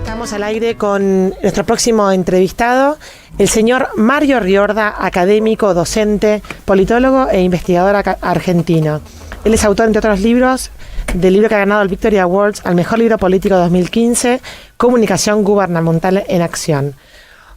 Estamos al aire con nuestro próximo entrevistado, el señor Mario Riorda, académico, docente, politólogo e investigador argentino. Él es autor, entre otros libros, del libro que ha ganado el Victory Awards al Mejor Libro Político 2015, Comunicación Gubernamental en Acción.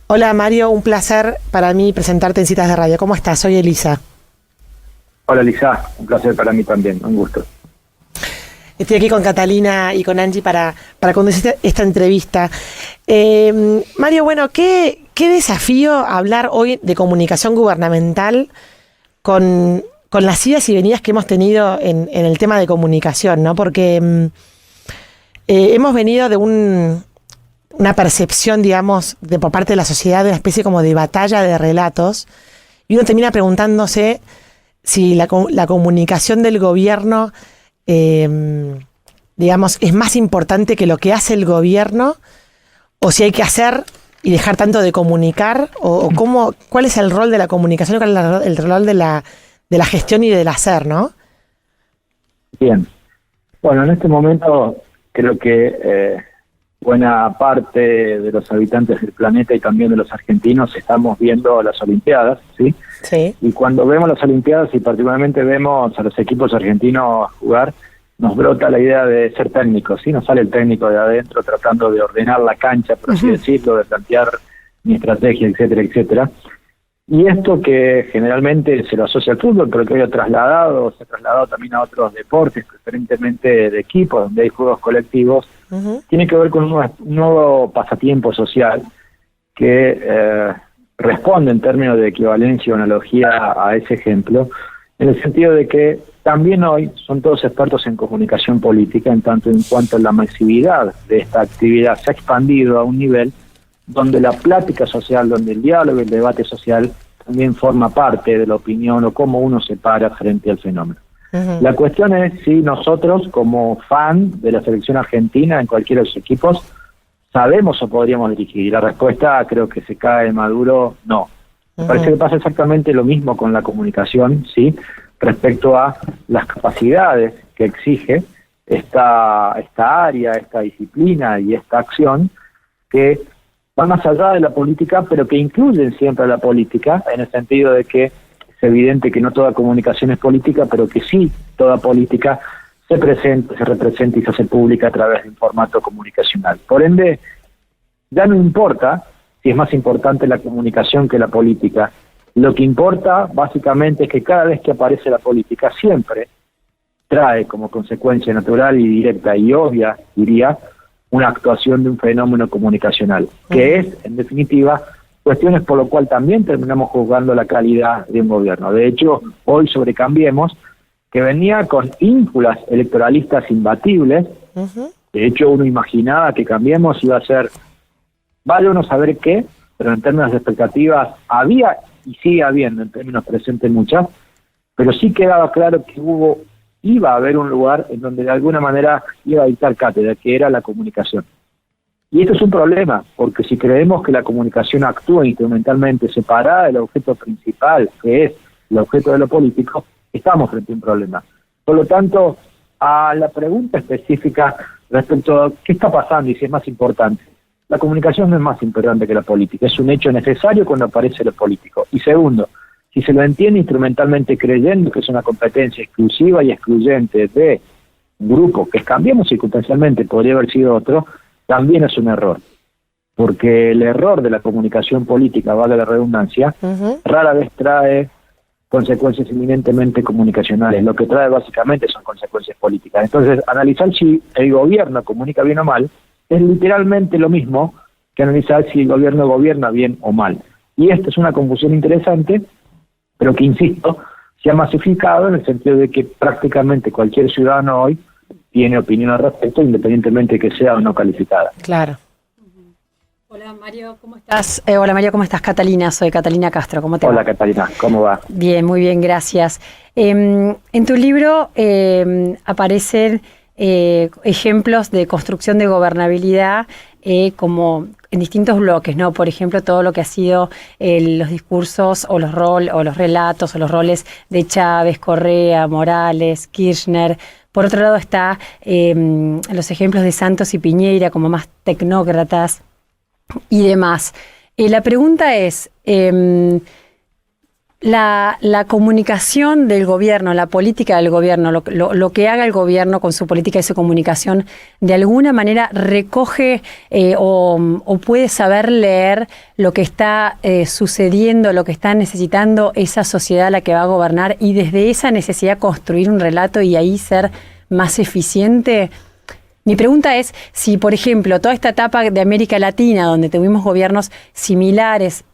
Hola Mario, un placer para mí presentarte en Citas de Radio. ¿Cómo estás? Soy Elisa. Hola Elisa, un placer para mí también, un gusto. Estoy aquí con Catalina y con Angie para conducir esta entrevista. Mario, bueno, ¿qué desafío hablar hoy de comunicación gubernamental con las idas y venidas que hemos tenido en el tema de comunicación, ¿no? Porque hemos venido de una percepción, digamos, por parte de la sociedad, de una especie como de batalla de relatos, y uno termina preguntándose si la comunicación del gobierno digamos, es más importante que lo que hace el gobierno, o si hay que hacer y dejar tanto de comunicar, o cuál es el rol de la comunicación, cuál es el rol de la gestión y del hacer, ¿no? Bien. Bueno, en este momento creo que buena parte de los habitantes del planeta y también de los argentinos estamos viendo las Olimpiadas, ¿sí? Sí. Y cuando vemos las Olimpiadas y particularmente vemos a los equipos argentinos jugar, nos brota la idea de ser técnicos, ¿sí? Nos sale el técnico de adentro tratando de ordenar la cancha, por así decirlo, de plantear mi estrategia, etcétera, etcétera. Y esto que generalmente se lo asocia al fútbol, pero que hoy se ha trasladado también a otros deportes, preferentemente de equipos, donde hay juegos colectivos, tiene que ver con un nuevo pasatiempo social que responde en términos de equivalencia o analogía a ese ejemplo, en el sentido de que también hoy son todos expertos en comunicación política, en tanto en cuanto a la masividad de esta actividad se ha expandido a un nivel donde la plática social, donde el diálogo y el debate social también forma parte de la opinión o cómo uno se para frente al fenómeno. La cuestión es si nosotros, como fan de la selección argentina en cualquiera de los equipos, sabemos o podríamos dirigir. Y la respuesta creo que se cae maduro, no. Me parece que pasa exactamente lo mismo con la comunicación, ¿sí? Respecto a las capacidades que exige esta área, esta disciplina y esta acción, que van más allá de la política, pero que incluyen siempre a la política, en el sentido de que es evidente que no toda comunicación es política, pero que sí toda política se representa y se hace pública a través de un formato comunicacional. Por ende, ya no importa si es más importante la comunicación que la política. Lo que importa básicamente es que cada vez que aparece la política siempre trae como consecuencia natural y directa y obvia, diría, una actuación de un fenómeno comunicacional, que es, en definitiva, cuestiones por lo cual también terminamos juzgando la calidad de un gobierno. De hecho, hoy sobre Cambiemos, que venía con ínfulas electoralistas imbatibles, de hecho uno imaginaba que Cambiemos iba a ser, vale uno saber qué, pero en términos de expectativas había y sigue habiendo en términos presentes muchas, pero sí quedaba claro que iba a haber un lugar en donde de alguna manera iba a dictar cátedra, que era la comunicación. Y esto es un problema, porque si creemos que la comunicación actúa instrumentalmente separada del objeto principal, que es el objeto de lo político, estamos frente a un problema. Por lo tanto, a la pregunta específica respecto a qué está pasando y si es más importante, la comunicación no es más importante que la política, es un hecho necesario cuando aparece lo político. Y segundo, si se lo entiende instrumentalmente creyendo que es una competencia exclusiva y excluyente de un grupo que Cambiemos circunstancialmente, podría haber sido otro, también es un error. Porque el error de la comunicación política, vale la redundancia, rara vez trae consecuencias eminentemente comunicacionales. Lo que trae básicamente son consecuencias políticas. Entonces, analizar si el gobierno comunica bien o mal es literalmente lo mismo que analizar si el gobierno gobierna bien o mal. Y esta es una confusión interesante, pero que, insisto, se ha masificado en el sentido de que prácticamente cualquier ciudadano hoy tiene opinión al respecto, independientemente de que sea o no calificada. Claro. Hola Mario, ¿cómo estás? Hola Mario, ¿cómo estás? Catalina, soy Catalina Castro, ¿cómo te va? Hola Catalina, ¿cómo va? Bien, muy bien, gracias. En tu libro aparecen ejemplos de construcción de gobernabilidad como en distintos bloques, ¿no? Por ejemplo, todo lo que ha sido los discursos o los relatos o los roles de Chávez, Correa, Morales, Kirchner, Por otro lado está los ejemplos de Santos y Piñeira como más tecnócratas y demás. La pregunta es, la comunicación del gobierno, la política del gobierno, lo que haga el gobierno con su política y su comunicación, ¿de alguna manera recoge o puede saber leer lo que está sucediendo, lo que está necesitando esa sociedad a la que va a gobernar y desde esa necesidad construir un relato y ahí ser más eficiente? Mi pregunta es si, por ejemplo, toda esta etapa de América Latina, donde tuvimos gobiernos similares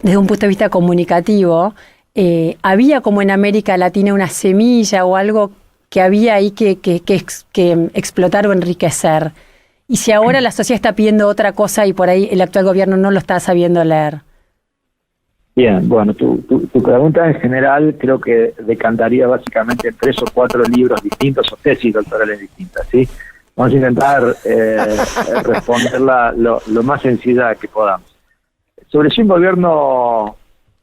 desde un punto de vista comunicativo, había como en América Latina una semilla o algo que había ahí que explotar o enriquecer. Y si ahora la sociedad está pidiendo otra cosa y por ahí el actual gobierno no lo está sabiendo leer. Bien, bueno, tu pregunta en general creo que decantaría básicamente en 3 o 4 libros distintos o tesis doctorales distintas, ¿sí? Vamos a intentar responderla lo más sencilla que podamos. Sobre si un gobierno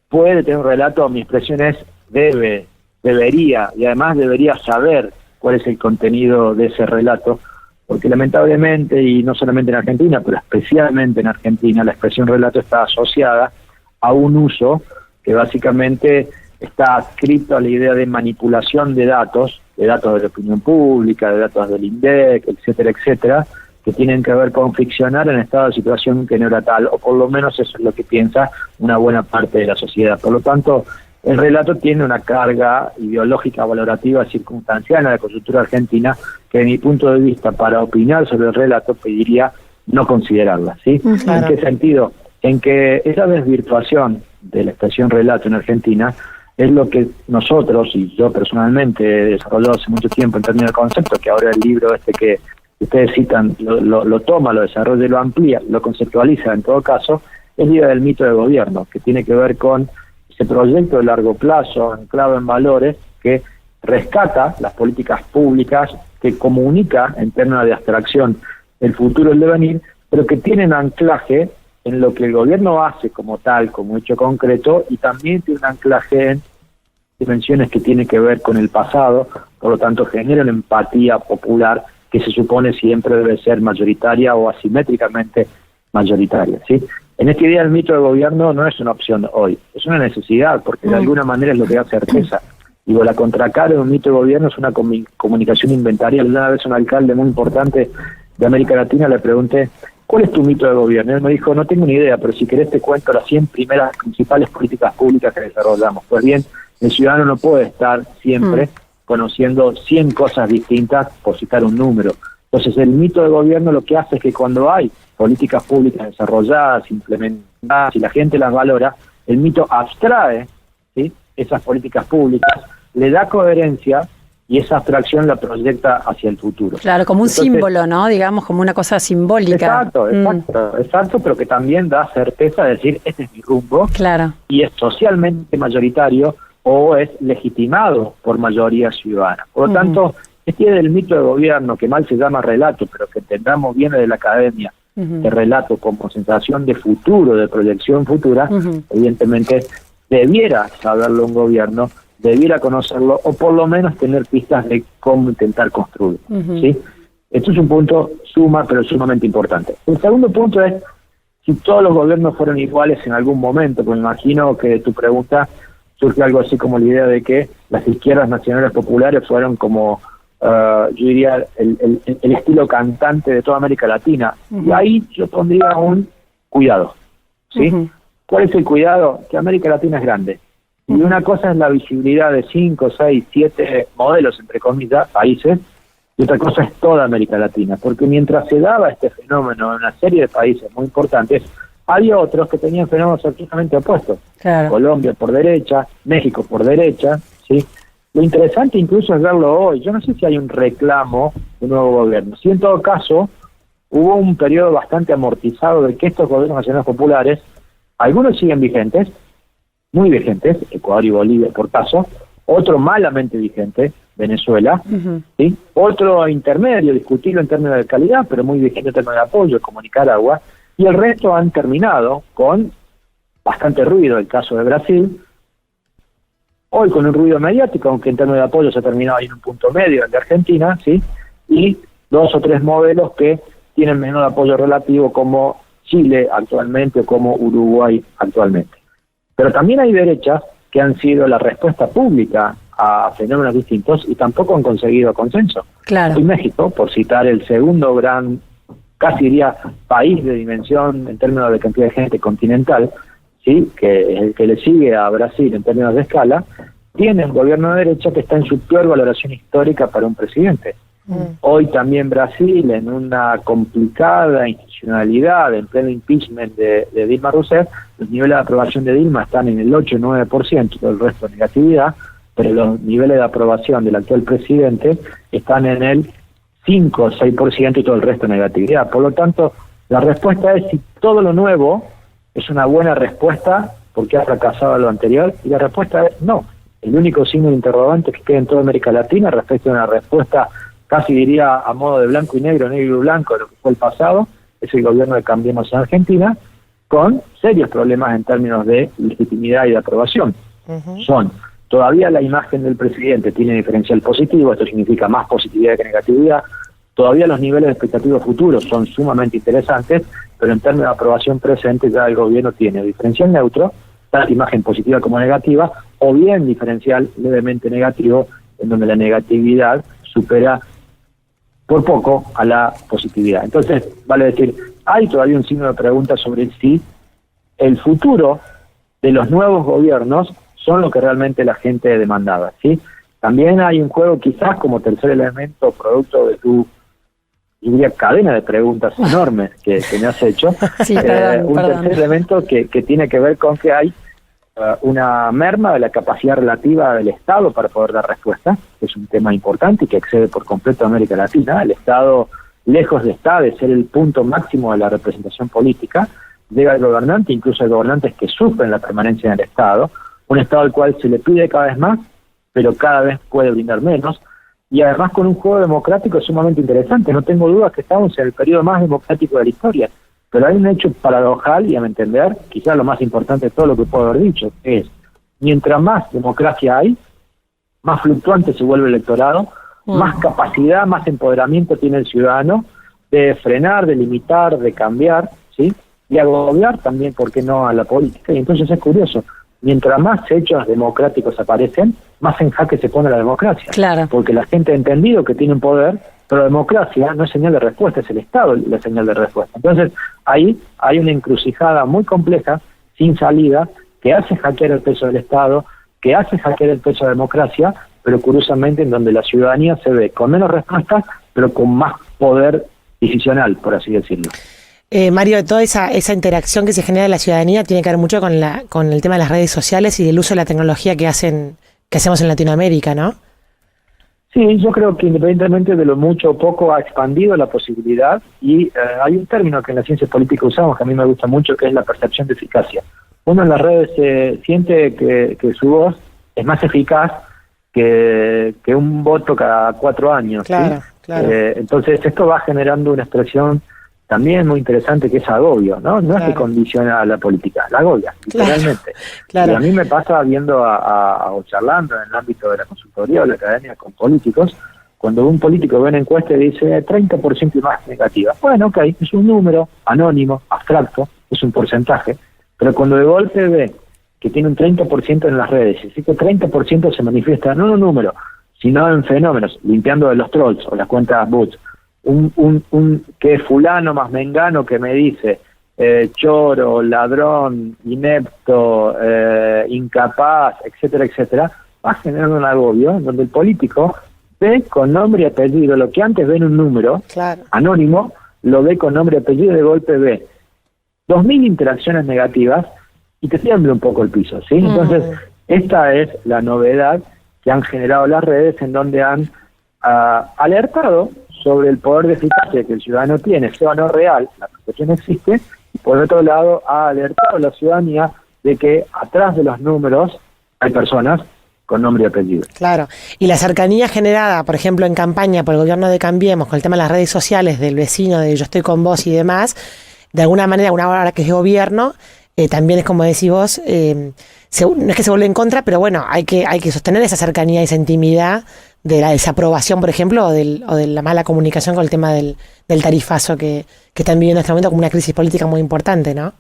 puede tener un relato, mi expresión es debería, y además debería saber cuál es el contenido de ese relato, porque lamentablemente, y no solamente en Argentina, pero especialmente en Argentina, la expresión relato está asociada a un uso que básicamente está adscrito a la idea de manipulación de datos de la opinión pública, de datos del INDEC, etcétera, etcétera, que tienen que ver con ficcionar en estado de situación que no era tal, o por lo menos eso es lo que piensa una buena parte de la sociedad. Por lo tanto, el relato tiene una carga ideológica, valorativa, circunstancial en la coyuntura argentina, que de mi punto de vista, para opinar sobre el relato, pediría no considerarla, ¿sí? Claro. ¿En qué sentido? En que esa desvirtuación de la expresión relato en Argentina es lo que nosotros, y yo personalmente he desarrollado hace mucho tiempo en términos de concepto, que ahora el libro que ustedes citan lo toma, lo desarrolla y lo amplía, lo conceptualiza en todo caso, es la idea del mito de gobierno, que tiene que ver con ese proyecto de largo plazo, anclado en valores, que rescata las políticas públicas, que comunica en términos de abstracción el futuro y el devenir, pero que tienen anclaje en lo que el gobierno hace como tal, como hecho concreto, y también tiene un anclaje en dimensiones que tienen que ver con el pasado, por lo tanto generan empatía popular que se supone siempre debe ser mayoritaria o asimétricamente mayoritaria, ¿sí? En esta idea el mito de gobierno no es una opción hoy, es una necesidad, porque de alguna manera es lo que da certeza. Digo, la contracara de un mito de gobierno es una comunicación inventarial. Una vez un alcalde muy importante de América Latina le pregunté, ¿cuál es tu mito de gobierno? Y él me dijo, no tengo ni idea, pero si querés te cuento las 100 primeras principales políticas públicas que desarrollamos. Pues bien, el ciudadano no puede estar siempre conociendo 100 cosas distintas, por citar un número. Entonces, el mito de gobierno lo que hace es que cuando hay políticas públicas desarrolladas, implementadas, y la gente las valora, el mito abstrae, ¿sí?, esas políticas públicas, le da coherencia y esa abstracción la proyecta hacia el futuro. Claro, como un símbolo, ¿no? Digamos, como una cosa simbólica. Exacto, pero que también da certeza de decir, este es mi rumbo, claro, y es socialmente mayoritario o es legitimado por mayoría ciudadana. Por lo tanto, este del mito de gobierno, que mal se llama relato, pero que entendamos viene de la academia, de relato como sensación de futuro, de proyección futura, evidentemente debiera saberlo un gobierno, debiera conocerlo, o por lo menos tener pistas de cómo intentar construirlo, ¿sí? Esto es un punto pero sumamente importante. El segundo punto es, si todos los gobiernos fueron iguales en algún momento, pues me imagino que de tu pregunta surge algo así como la idea de que las izquierdas nacionales populares fueron como, yo diría, el estilo cantante de toda América Latina. Y ahí yo pondría un cuidado, ¿sí? ¿Cuál es el cuidado? Que América Latina es grande. Y una cosa es la visibilidad de 5, 6, 7 modelos, entre comillas, países, y otra cosa es toda América Latina. Porque mientras se daba este fenómeno en una serie de países muy importantes, había otros que tenían fenómenos absolutamente opuestos. Claro. Colombia por derecha, México por derecha, ¿sí? Lo interesante incluso es verlo hoy. Yo no sé si hay un reclamo de un nuevo gobierno. Si en todo caso hubo un periodo bastante amortizado de que estos gobiernos nacionales populares, algunos siguen vigentes, muy vigentes, Ecuador y Bolivia por caso, otro malamente vigente, Venezuela, ¿sí? Otro intermedio, discutible en términos de calidad, pero muy vigente en términos de apoyo, como Nicaragua, y el resto han terminado con bastante ruido, el caso de Brasil, hoy con un ruido mediático, aunque en términos de apoyo se ha terminado ahí en un punto medio, el de Argentina, ¿sí? Y 2 o 3 modelos que tienen menor apoyo relativo, como Chile actualmente o como Uruguay actualmente. Pero también hay derechas que han sido la respuesta pública a fenómenos distintos y tampoco han conseguido consenso. Claro. Y México, por citar el segundo gran, casi diría, país de dimensión en términos de cantidad de gente continental, ¿sí? Que es el que le sigue a Brasil en términos de escala, tiene un gobierno de derecha que está en su peor valoración histórica para un presidente. Hoy también Brasil, en una complicada institucionalidad, en pleno impeachment de Dilma Rousseff, los niveles de aprobación de Dilma están en el 8-9%, todo el resto negatividad, pero los niveles de aprobación del actual presidente están en el 5-6% y todo el resto negatividad. Por lo tanto, la respuesta es si todo lo nuevo es una buena respuesta porque ha fracasado lo anterior, y la respuesta es no. El único signo de interrogante que queda en toda América Latina respecto a una respuesta casi diría a modo de blanco y negro y blanco de lo que fue el pasado, es el gobierno de Cambiemos en Argentina, con serios problemas en términos de legitimidad y de aprobación. Son, todavía la imagen del presidente tiene diferencial positivo, esto significa más positividad que negatividad, todavía los niveles de expectativos futuros son sumamente interesantes, pero en términos de aprobación presente ya el gobierno tiene diferencial neutro, tanto imagen positiva como negativa, o bien diferencial levemente negativo, en donde la negatividad supera por poco a la positividad. Entonces, vale decir, hay todavía un signo de pregunta sobre si el futuro de los nuevos gobiernos son lo que realmente la gente demandaba, ¿sí? También hay un juego, quizás como tercer elemento, producto de tu, yo diría, cadena de preguntas enormes que me has hecho. Sí, perdón. Perdón. Tercer elemento que tiene que ver con que hay una merma de la capacidad relativa del Estado para poder dar respuesta, que es un tema importante y que excede por completo a América Latina. El Estado, lejos de estar de ser el punto máximo de la representación política, llega al gobernante, incluso hay gobernantes que sufren la permanencia en el Estado, un Estado al cual se le pide cada vez más, pero cada vez puede brindar menos, y además con un juego democrático sumamente interesante. No tengo dudas que estamos en el periodo más democrático de la historia, pero hay un hecho paradojal, y a mi entender, quizás lo más importante de todo lo que puedo haber dicho, es, mientras más democracia hay, más fluctuante se vuelve el electorado, más capacidad, más empoderamiento tiene el ciudadano de frenar, de limitar, de cambiar, ¿sí? Y agobiar también, ¿por qué no?, a la política. Y entonces es curioso, mientras más hechos democráticos aparecen, más en jaque se pone la democracia. Claro. Porque la gente ha entendido que tiene un poder, pero la democracia no es señal de respuesta, es el Estado la señal de respuesta. Entonces, ahí hay una encrucijada muy compleja, sin salida, que hace hackear el peso del Estado, que hace hackear el peso de la democracia, pero curiosamente en donde la ciudadanía se ve con menos respuestas, pero con más poder decisional, por así decirlo. Mario, toda esa interacción que se genera en la ciudadanía tiene que ver mucho con el tema de las redes sociales y del uso de la tecnología que hacemos en Latinoamérica, ¿no? Sí, yo creo que independientemente de lo mucho o poco ha expandido la posibilidad, y hay un término que en la ciencia política usamos que a mí me gusta mucho, que es la percepción de eficacia. Uno en las redes siente que su voz es más eficaz que un voto cada 4 años. Claro, ¿sí? claro. Entonces esto va generando una expresión también muy interesante, que es agobio, ¿no? No es que condiciona a la política, la agobia, literalmente. Claro. Y a mí me pasa viendo o charlando en el ámbito de la consultoría o la academia con políticos, cuando un político ve una encuesta y dice 30% y más negativa. Bueno, ok, es un número anónimo, abstracto, es un porcentaje, pero cuando de golpe ve que tiene un 30% en las redes, y ese 30% se manifiesta no en un número, sino en fenómenos, limpiando de los trolls o las cuentas bots, que es fulano más mengano que me dice choro, ladrón, inepto, incapaz, etcétera, etcétera, va a generar un agobio donde el político ve con nombre y apellido lo que antes ve en un número anónimo, lo ve con nombre y apellido, y de golpe ve 2.000 interacciones negativas y te tiembla un poco el piso, ¿sí? Entonces, esta es la novedad que han generado las redes, en donde han alertado sobre el poder de eficacia que el ciudadano tiene, sea o no real, la percepción existe, y por otro lado ha alertado a la ciudadanía de que atrás de los números hay personas con nombre y apellido. Claro, y la cercanía generada, por ejemplo, en campaña por el gobierno de Cambiemos, con el tema de las redes sociales, del vecino, de yo estoy con vos y demás, de alguna manera, una hora que es gobierno, también es como decís vos, no es que se vuelve en contra, pero bueno, hay que sostener esa cercanía y esa intimidad de la desaprobación, por ejemplo, o de la mala comunicación con el tema del tarifazo que están viviendo en este momento como una crisis política muy importante, ¿no?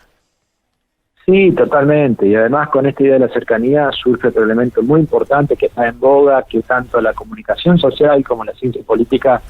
Sí, totalmente. Y además con esta idea de la cercanía surge otro elemento muy importante que está en boga, que tanto la comunicación social como la ciencia política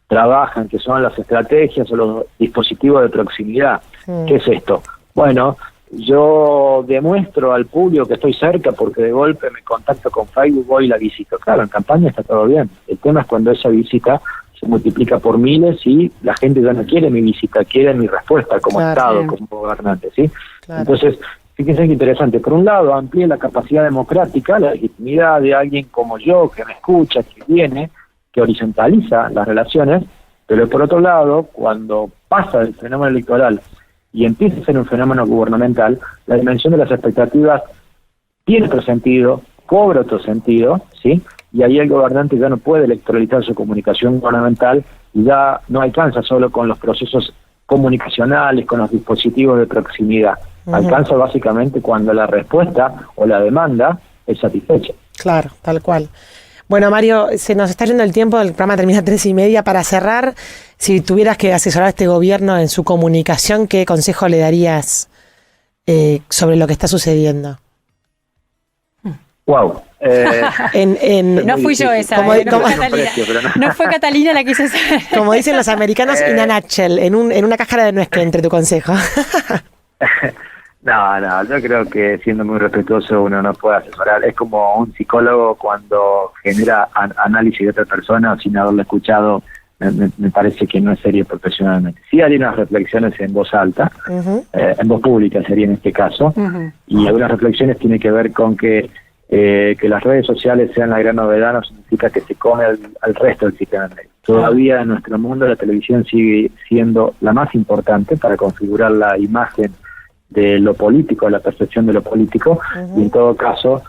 trabajan, que son las estrategias o los dispositivos de proximidad. ¿Qué es esto? Bueno, yo demuestro al público que estoy cerca porque de golpe me contacto con Facebook, voy y la visito. Claro, en campaña está todo bien. El tema es cuando esa visita se multiplica por miles y la gente ya no quiere mi visita, quiere mi respuesta como Estado, como gobernante, ¿sí? Claro. Entonces, fíjense que interesante. Por un lado, amplía la capacidad democrática, la legitimidad de alguien como yo, que me escucha, que viene, que horizontaliza las relaciones, pero por otro lado, cuando pasa del fenómeno electoral y empieza a ser un fenómeno gubernamental, la dimensión de las expectativas tiene otro sentido, cobra otro sentido, ¿sí? Y ahí el gobernante ya no puede electoralizar su comunicación gubernamental y ya no alcanza solo con los procesos comunicacionales, con los dispositivos de proximidad. Alcanza básicamente cuando la respuesta o la demanda es satisfecha. Claro, tal cual. Bueno, Mario, se nos está yendo el tiempo, el programa termina a 3:30. Para cerrar, si tuvieras que asesorar a este gobierno en su comunicación, ¿qué consejo le darías sobre lo que está sucediendo? Wow. No fui yo esa, no fue Catalina la que hizo esa. Como dicen los americanos, in a nutshell, en una cáscara de nuez que entre tu consejo. No, yo creo que siendo muy respetuoso uno no puede asesorar. Es como un psicólogo cuando genera análisis de otra persona sin haberlo escuchado, me parece que no es serio profesionalmente. Sí hay unas reflexiones en voz alta, en voz pública sería en este caso, y algunas reflexiones tienen que ver con que las redes sociales sean la gran novedad no significa que se come al resto del sistema medio. Todavía en nuestro mundo la televisión sigue siendo la más importante para configurar la imagen de lo político, la percepción de lo político, y en todo caso,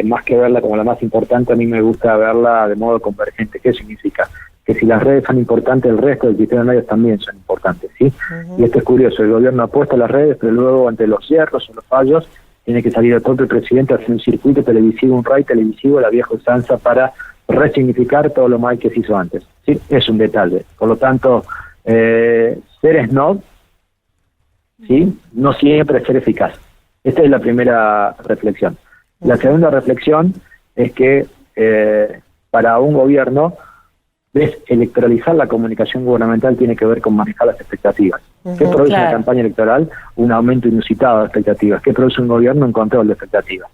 más que verla como la más importante, a mí me gusta verla de modo convergente. ¿Qué significa? Que si las redes son importantes, el resto del sistema de medios también son importantes, ¿sí? Y esto es curioso, el gobierno apuesta a las redes, pero luego ante los hierros o los fallos, tiene que salir el propio presidente a hacer un circuito televisivo, un raid televisivo, la vieja usanza, para resignificar todo lo mal que se hizo antes, ¿sí? Es un detalle. Por lo tanto, ser snob, ¿sí? No siempre es ser eficaz. Esta es la primera reflexión. La segunda reflexión es que para un gobierno, electoralizar la comunicación gubernamental tiene que ver con manejar las expectativas. ¿Qué produce una campaña electoral? Un aumento inusitado de expectativas. ¿Qué produce un gobierno? Un control de expectativas.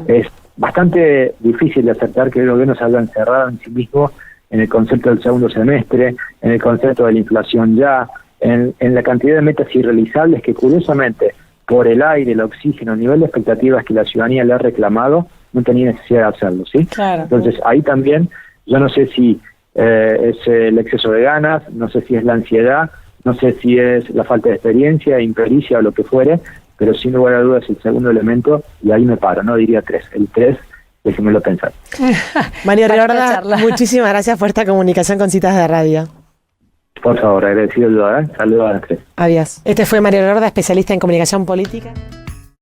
Es bastante difícil de aceptar que el gobierno se haya encerrado en sí mismo en el concepto del segundo semestre, en el concepto de la inflación ya, en la cantidad de metas irrealizables que curiosamente por el aire, el oxígeno, el nivel de expectativas que la ciudadanía le ha reclamado, no tenía necesidad de hacerlo, ¿sí? Entonces ahí también, yo no sé si es el exceso de ganas, no sé si es la ansiedad, no sé si es la falta de experiencia, impericia o lo que fuere, pero sin lugar a dudas el segundo elemento, y ahí me paro, no diría 3, el 3, déjenmelo pensar. Mario Riorda, muchísimas gracias por esta comunicación con Citas de Radio. Por favor, agradecido yo, saludos a las 3. Adiós. Este fue Mario Riorda, especialista en comunicación política.